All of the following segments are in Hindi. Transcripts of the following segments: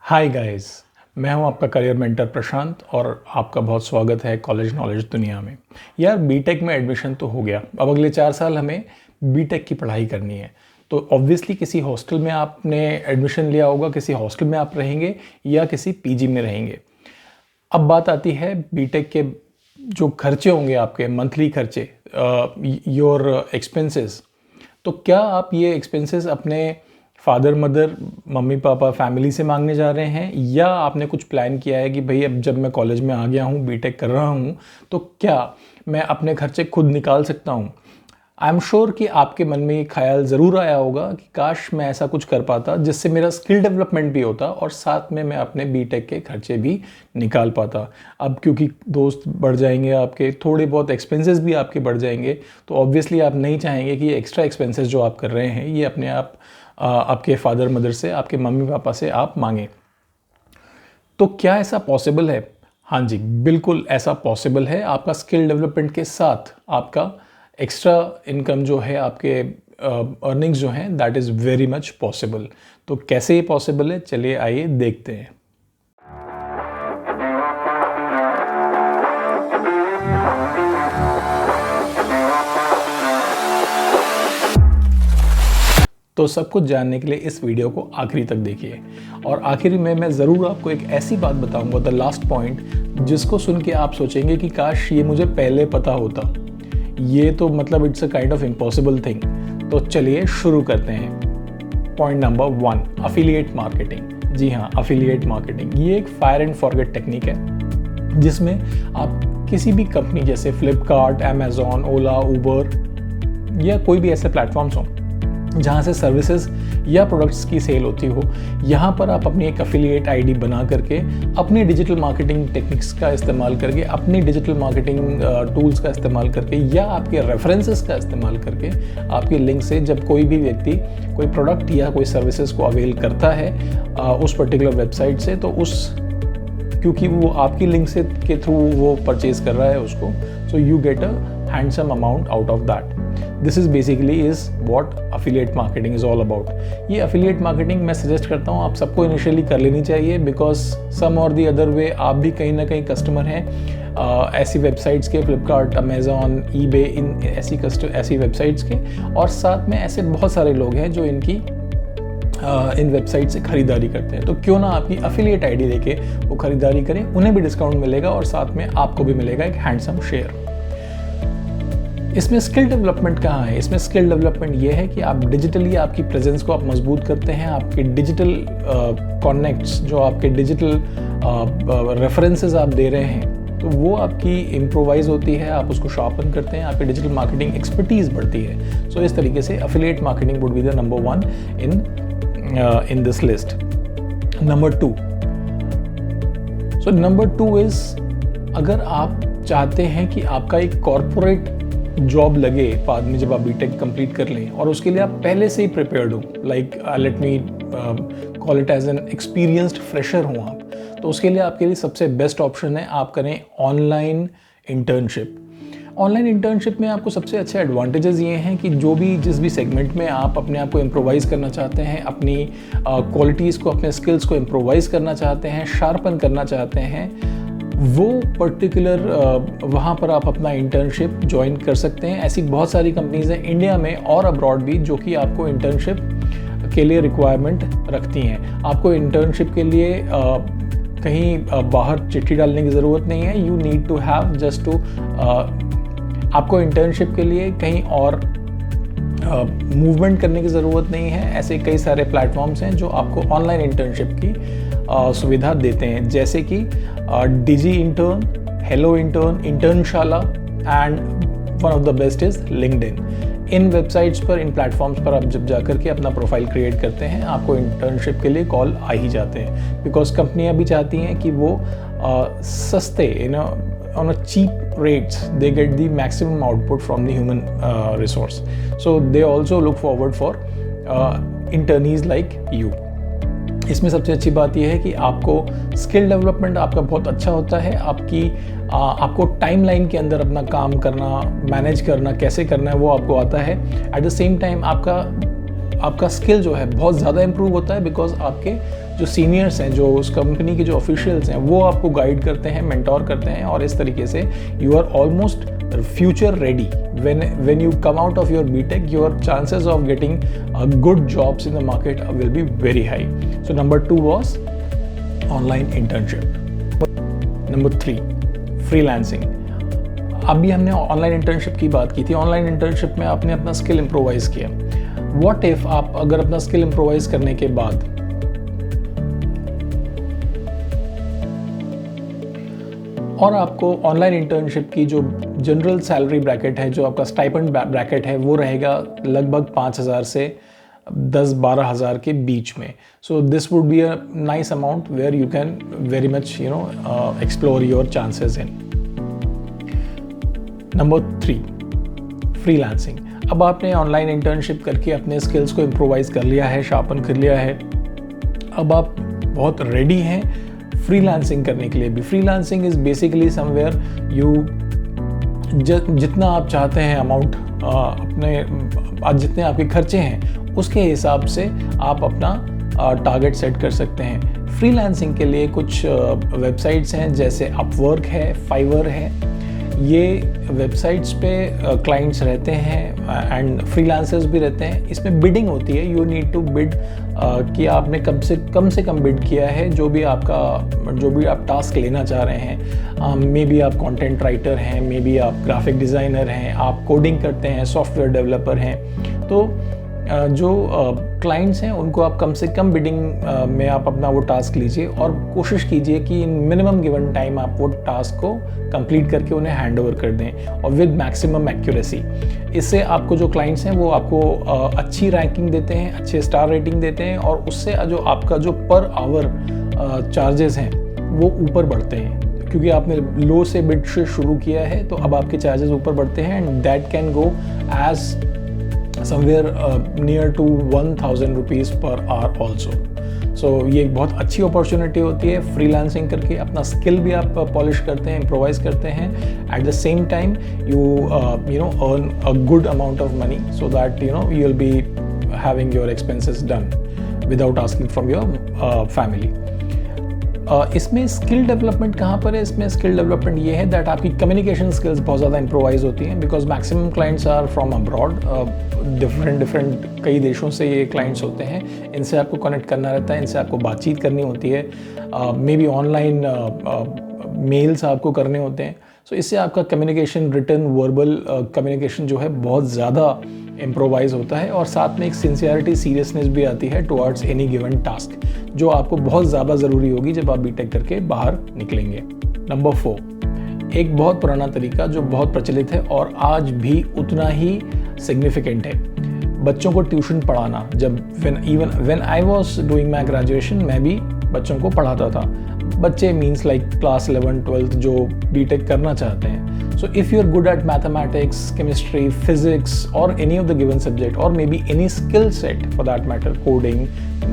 हाय गाइस, मैं हूं आपका करियर मेंटर प्रशांत और आपका बहुत स्वागत है कॉलेज नॉलेज दुनिया में। यार बीटेक में एडमिशन तो हो गया, अब अगले 4 साल हमें बीटेक की पढ़ाई करनी है। तो ऑब्वियसली किसी हॉस्टल में आपने एडमिशन लिया होगा, किसी हॉस्टल में आप रहेंगे या किसी पीजी में रहेंगे। अब बात आती है बीटेक के जो खर्चे होंगे, आपके मंथली खर्चे, योर एक्सपेंसेस। तो क्या आप ये एक्सपेंसेस अपने father mother, mummy papa, family से मांगने जा रहे हैं, या आपने कुछ प्लान किया है कि भाई अब जब मैं कॉलेज में आ गया हूँ, बीटेक कर रहा हूँ, तो क्या मैं अपने खर्चे खुद निकाल सकता हूँ। आई एम श्योर कि आपके मन में ये ख्याल ज़रूर आया होगा कि काश मैं ऐसा कुछ कर पाता जिससे मेरा स्किल डेवलपमेंट भी होता और साथ में मैं अपने बीटेक के खर्चे भी निकाल पाता। अब क्योंकि दोस्त बढ़ जाएंगे, आपके थोड़े बहुत एक्सपेंसेस भी आपके बढ़ जाएंगे, तो ऑब्वियसली आप नहीं चाहेंगे कि ये एक्स्ट्रा एक्सपेंसेस जो आप कर रहे हैं ये अपने आप आपके फादर मदर से, आपके मम्मी पापा से आप मांगें। तो क्या ऐसा पॉसिबल है? हाँ जी, बिल्कुल ऐसा पॉसिबल है। आपका स्किल डेवलपमेंट के साथ आपका एक्स्ट्रा इनकम जो है, आपके अर्निंग्स जो हैं, that is very much possible. तो कैसे ये पॉसिबल है, चलिए आइए देखते हैं। तो सब कुछ जानने के लिए इस वीडियो को आखिरी तक देखिए, और आखिरी में मैं ज़रूर आपको एक ऐसी बात बताऊंगा, द लास्ट पॉइंट, जिसको सुन के आप सोचेंगे कि काश ये मुझे पहले पता होता। ये तो मतलब it's a kind of impossible thing. तो चलिए शुरू करते हैं। Point number 1, affiliate marketing. जी हाँ, अफिलिएट मार्केटिंग ये एक फायर एंड फॉरगेट टेक्निक है, जिसमें आप किसी भी कंपनी जैसे फ्लिपकार्ट, अमेजॉन, ओला, उबर या कोई भी ऐसे प्लेटफॉर्म्स हों जहाँ से सर्विसेज या प्रोडक्ट्स की सेल होती हो, यहाँ पर आप अपनी एक अफिलिएट आईडी बना करके अपनी डिजिटल मार्केटिंग टेक्निक्स का इस्तेमाल करके, अपनी डिजिटल मार्केटिंग टूल्स का इस्तेमाल करके या आपके रेफरेंसेस का इस्तेमाल करके, आपके लिंक से जब कोई भी व्यक्ति कोई प्रोडक्ट या कोई सर्विसेज को अवेल करता है उस पर्टिकुलर वेबसाइट से, तो क्योंकि वो आपकी लिंक से के थ्रू वो परचेज कर रहा है उसको, so you get a handsome amount out of that. This is basically is what affiliate marketing is all about. ये अफिलिएट मार्केटिंग मैं सजेस्ट करता हूँ आप सबको इनिशियली कर लेनी चाहिए, बिकॉज सम और दी अदर वे आप भी कहीं ना कहीं कस्टमर हैं ऐसी वेबसाइट्स के, फ्लिपकार्ट, अमेज़ॉन, ईबे, इन ऐसी वेबसाइट्स के, और साथ में ऐसे बहुत सारे लोग हैं जो इन वेबसाइट से ख़रीदारी करते हैं। तो क्यों ना आपकी अफिलिएट आईडी लेके वो ख़रीदारी करें, उन्हें भी डिस्काउंट मिलेगा और साथ में आपको भी मिलेगा एक हैंडसम शेयर। इसमें स्किल डेवलपमेंट कहाँ है? इसमें स्किल डेवलपमेंट ये है कि आप डिजिटली आपकी प्रेजेंस को आप मजबूत करते हैं, आपके डिजिटल कनेक्ट्स, जो आपके डिजिटल रेफरेंसेस आप दे रहे हैं, तो वो आपकी इम्प्रोवाइज होती है, आप उसको शार्पन करते हैं, आपकी डिजिटल मार्केटिंग एक्सपर्टीज़ बढ़ती है। सो इस तरीके से affiliate marketing would be the number 1 in this list. Number 2. So number 2 is, अगर आप चाहते हैं कि आपका एक कॉर्पोरेट जॉब लगे बाद में जब आप बीटेक कंप्लीट कर लें, और उसके लिए आप पहले से ही प्रिपेयर्ड हो, like let me call it as an experienced fresher हो आप, तो उसके लिए आपके लिए सबसे बेस्ट ऑप्शन है आप करें ऑनलाइन इंटर्नशिप। ऑनलाइन इंटर्नशिप में आपको सबसे अच्छे एडवांटेजेस ये हैं कि जिस भी सेगमेंट में आप अपने आप को इम्प्रोवाइज़ करना चाहते हैं, अपनी क्वालिटीज़ को, अपने स्किल्स को इम्प्रोवाइज़ करना चाहते हैं, शार्पन करना चाहते हैं, वो पर्टिकुलर वहाँ पर आप अपना इंटर्नशिप ज्वाइन कर सकते हैं। ऐसी बहुत सारी कंपनीज़ हैं इंडिया में और अब्रॉड भी जो कि आपको इंटर्नशिप के लिए रिक्वायरमेंट रखती हैं। आपको इंटर्नशिप के लिए कहीं बाहर चिट्ठी डालने की ज़रूरत नहीं है। You need to have just to आपको इंटर्नशिप के लिए कहीं और मूवमेंट करने की ज़रूरत नहीं है। ऐसे कई सारे प्लेटफॉर्म्स हैं जो आपको ऑनलाइन इंटर्नशिप की सुविधा देते हैं, जैसे कि Digi Intern, hello Intern, Internshala, and one of the best is LinkedIn. इन वेबसाइट्स पर, इन प्लेटफॉर्म्स पर आप जब जाकर के अपना प्रोफाइल क्रिएट करते हैं, आपको इंटर्नशिप के लिए कॉल आ ही जाते हैं, बिकॉज कंपनियां भी चाहती हैं कि वो सस्ते, on a cheap rates they get the maximum output from the human resource, so they also look forward for internees like you. इसमें सबसे अच्छी बात यह है कि आपको स्किल डेवलपमेंट आपका बहुत अच्छा होता है। आपको टाइमलाइन के अंदर अपना काम करना, मैनेज करना, कैसे करना है वो आपको आता है। एट द सेम टाइम आपका आपका स्किल जो है बहुत ज़्यादा इम्प्रूव होता है, बिकॉज आपके जो सीनियर्स हैं, जो उस कंपनी के जो ऑफिशियल्स हैं, वो आपको गाइड करते हैं, मेंटोर करते हैं, और इस तरीके से you are almost future ready. When you come out of your BTech, your chances of getting good jobs in the market will be very high. So number 2 was online internship. Number 3, freelancing. अभी हमने ऑनलाइन इंटर्नशिप की बात की थी। ऑनलाइन इंटर्नशिप में आपने अपना स्किल इम्प्रोवाइज किया। व्हाट इफ आप अगर अपना स्किल इम्प्रोवाइज करने के बाद और आपको ऑनलाइन इंटर्नशिप की जो जनरल सैलरी ब्रैकेट है, जो आपका स्टाइपेंड ब्रैकेट है, वो रहेगा लगभग 5,000 से 10-12 हज़ार के बीच में। So this would be a nice amount where you can very much explore your chances in. Number 3, freelancing. अब आपने ऑनलाइन इंटर्नशिप करके अपने स्किल्स को इम्प्रोवाइज कर लिया है, शार्पन कर लिया है, अब आप बहुत रेडी हैं फ्रीलांसिंग करने के लिए भी। Freelancing is basically somewhere you जितना आप चाहते हैं अमाउंट, अपने जितने आपके खर्चे हैं उसके हिसाब से आप अपना टारगेट सेट कर सकते हैं। फ्रीलांसिंग के लिए कुछ वेबसाइट्स हैं, जैसे अपवर्क है, फाइवर है। ये वेबसाइट्स पे क्लाइंट्स रहते हैं एंड फ्रीलांसर्स भी रहते हैं। इसमें बिडिंग होती है, यू नीड टू बिड कि आपने कम से कम बिड किया है जो भी आप टास्क लेना चाह रहे हैं। मे बी आप कंटेंट राइटर हैं, मे बी आप ग्राफिक डिज़ाइनर हैं, आप कोडिंग करते हैं, सॉफ्टवेयर डेवलपर हैं। तो जो क्लाइंट्स हैं उनको आप कम से कम बिडिंग में आप अपना वो टास्क लीजिए और कोशिश कीजिए कि इन मिनिमम गिवन टाइम आप वो टास्क को कंप्लीट करके उन्हें हैंड ओवर कर दें, और विद मैक्सिमम एक्यूरेसी। इससे आपको जो क्लाइंट्स हैं वो आपको अच्छी रैंकिंग देते हैं, अच्छे स्टार रेटिंग देते हैं, और उससे जो आपका जो पर आवर चार्जेस हैं वो ऊपर बढ़ते हैं, क्योंकि आपने लो से बिड से शुरू किया है तो अब आपके चार्जेस ऊपर बढ़ते हैं, and that can go as somewhere near to 1,000 rupees per hour also. So ये एक बहुत अच्छी अपॉर्चुनिटी होती है। फ्रीलांसिंग करके अपना स्किल भी आप पॉलिश करते हैं, इम्प्रोवाइज करते हैं, at the same time you earn a good amount of money so that you'll be having your expenses done without asking from your family. इसमें स्किल डेवलपमेंट कहाँ पर है? इसमें स्किल डेवलपमेंट ये है दैट आपकी कम्युनिकेशन स्किल्स बहुत ज़्यादा इम्प्रोवाइज होती हैं, because maximum clients are from abroad. Different कई देशों से ये क्लाइंट्स होते हैं, इनसे आपको कनेक्ट करना रहता है, इनसे आपको बातचीत करनी होती है, मे बी ऑनलाइन मेल्स आपको करने होते हैं। सो इससे आपका कम्युनिकेशन, रिटन वर्बल कम्युनिकेशन जो है बहुत ज़्यादा इम्प्रोवाइज होता है, और साथ में एक सिंसियरिटी, सीरियसनेस भी आती है टुवर्ड्स एनी गिवन टास्क, जो आपको बहुत ज़्यादा ज़रूरी होगी जब आप बीटेक करके बाहर निकलेंगे। नंबर 4, एक बहुत पुराना तरीका जो बहुत प्रचलित है और आज भी उतना ही सिग्निफिकेंट है, बच्चों को ट्यूशन पढ़ाना। जब when I was doing my graduation, मैं भी बच्चों को पढ़ाता था। बच्चे मीन्स लाइक क्लास 11, 12 जो बीटेक करना चाहते हैं। So if you're good at mathematics, chemistry, physics, or any of the given subject, or maybe any skill set for that matter, coding,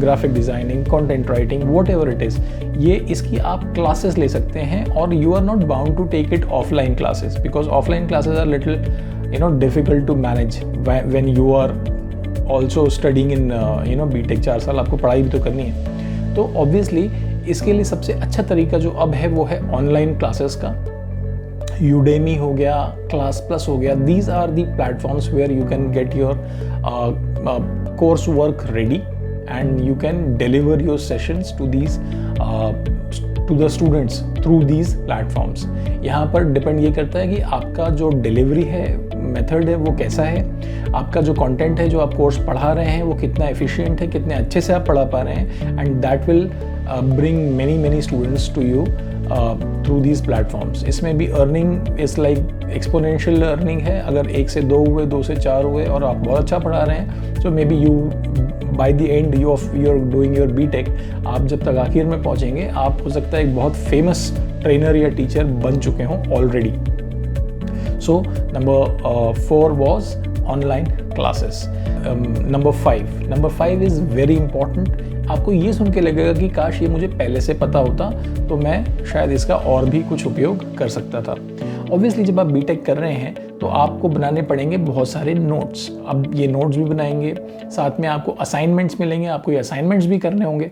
graphic designing, content writing, whatever it is, ये इसकी आप classes ले सकते हैं, और you are not bound to take it offline classes, because offline classes are little difficult to manage when you are also studying in BTech 4 साल आपको पढ़ाई भी तो करनी है। तो obviously इसके लिए सबसे अच्छा तरीका जो अब है वो है ऑनलाइन क्लासेस का। Udemy हो गया, Class Plus हो गया, these are the platforms where you can get your course work ready and you can deliver your sessions to the students through these platforms. यहाँ पर डिपेंड ये करता है कि आपका जो डिलीवरी है, मेथड है, वो कैसा है, आपका जो कंटेंट है, जो आप कोर्स पढ़ा रहे हैं, वो कितना एफिशिएंट है, कितने अच्छे से आप पढ़ा पा रहे हैं, and that will bring many students to you through these platforms. इसमें भी earning is like exponential earning है। अगर 1 से 2 हुए, 2 से 4 हुए और आप बहुत अच्छा पढ़ा रहे हैं, so maybe you by the end you are doing your BTech, आप जब तक आखिर में पहुंचेंगे, आप हो सकता है एक बहुत फेमस ट्रेनर या टीचर बन चुके हों already. So number 4 was online classes. Number 5 is very important. आपको ये सुन के लगेगा कि काश ये मुझे पहले से पता होता तो मैं शायद इसका और भी कुछ उपयोग कर सकता था। ऑब्वियसली जब आप बीटेक कर रहे हैं तो आपको बनाने पड़ेंगे बहुत सारे नोट्स। अब ये नोट्स भी बनाएंगे, साथ में आपको असाइनमेंट्स मिलेंगे, आपको ये असाइनमेंट्स भी करने होंगे।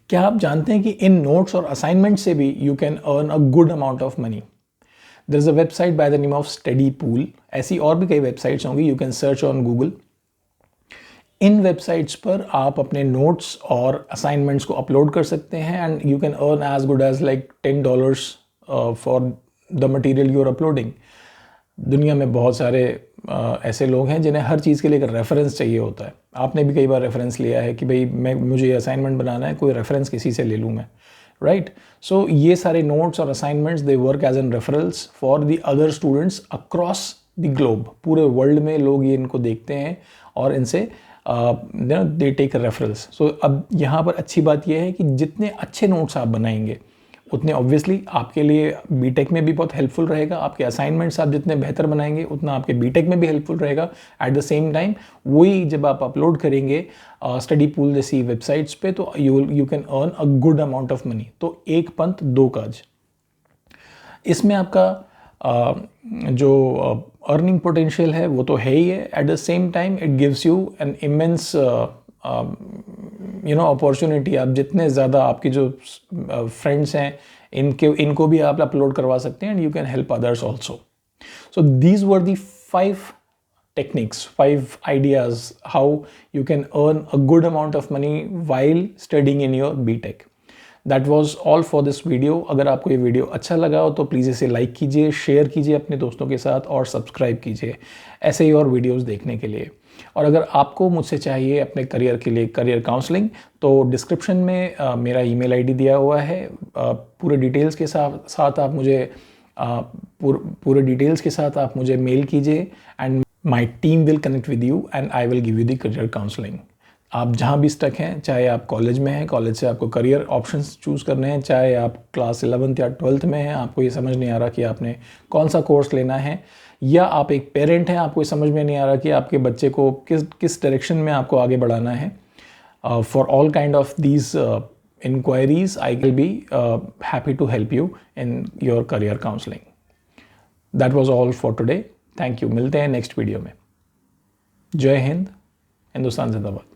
क्या आप जानते हैं कि इन नोट्स और असाइनमेंट से भी you can earn a good amount of money? There is a website by the name of study pool. ऐसी और भी कई वेबसाइट्स होंगी, you can search on Google. इन वेबसाइट्स पर आप अपने नोट्स और असाइनमेंट्स को अपलोड कर सकते हैं and you can earn as good as like $10 for the material you are uploading. दुनिया में बहुत सारे ऐसे लोग हैं जिन्हें हर चीज़ के लिए एक रेफरेंस चाहिए होता है। आपने भी कई बार रेफरेंस लिया है कि भाई मुझे ये असाइनमेंट बनाना है, कोई रेफरेंस किसी से ले लूँ मैं, राइट? सो ये सारे नोट्स और assignments they work as an referrals for the other students across the globe. पूरे वर्ल्ड में लोग ये इनको देखते हैं और इनसे दे टेक रेफरल्स। सो अब यहाँ पर अच्छी बात यह है कि जितने अच्छे नोट्स आप बनाएंगे उतने ऑब्वियसली आपके लिए बीटेक में भी बहुत हेल्पफुल रहेगा। आपके असाइनमेंट्स आप जितने बेहतर बनाएंगे उतना आपके बीटेक में भी हेल्पफुल रहेगा। एट द सेम टाइम वही जब आप अपलोड करेंगे स्टडी पूल जैसी वेबसाइट्स पे तो you can earn a good amount of money. तो एक पंथ दो काज। इसमें आपका जो अर्निंग पोटेंशियल है वो तो है ही है। At the same time it gives you an immense opportunity. आप जितने ज़्यादा आपके जो फ्रेंड्स हैं इनको भी आप अपलोड करवा सकते हैं and you can help others also. So these were the 5 techniques, 5 ideas how you can earn a good amount of money while studying in your BTech. That was all for this video. अगर आपको ये वीडियो अच्छा लगा हो तो प्लीज़ इसे लाइक कीजिए, शेयर कीजिए अपने दोस्तों के साथ और सब्सक्राइब कीजिए ऐसे ही और वीडियोस देखने के लिए। और अगर आपको मुझसे चाहिए अपने करियर के लिए करियर काउंसलिंग तो डिस्क्रिप्शन में मेरा ईमेल आईडी दिया हुआ है। पूरे डिटेल्स के साथ आप मुझे पूरे डिटेल्स के साथ आप मुझे मेल कीजिए and my team will connect with you and I will give you the career counselling. आप जहाँ भी स्टक हैं, चाहे आप कॉलेज में हैं, कॉलेज से आपको करियर ऑप्शंस चूज़ करने हैं, चाहे आप क्लास 11th या 12th में हैं, आपको ये समझ नहीं आ रहा कि आपने कौन सा कोर्स लेना है, या आप एक पेरेंट हैं, आपको ये समझ में नहीं आ रहा कि आपके बच्चे को किस डायरेक्शन में आपको आगे बढ़ाना है। For all kind of these inquiries I will be happy to help you in your career counselling. That was all for today. Thank you. मिलते हैं नेक्स्ट वीडियो में। जय हिंद, हिंदुस्तान जिंदाबाद।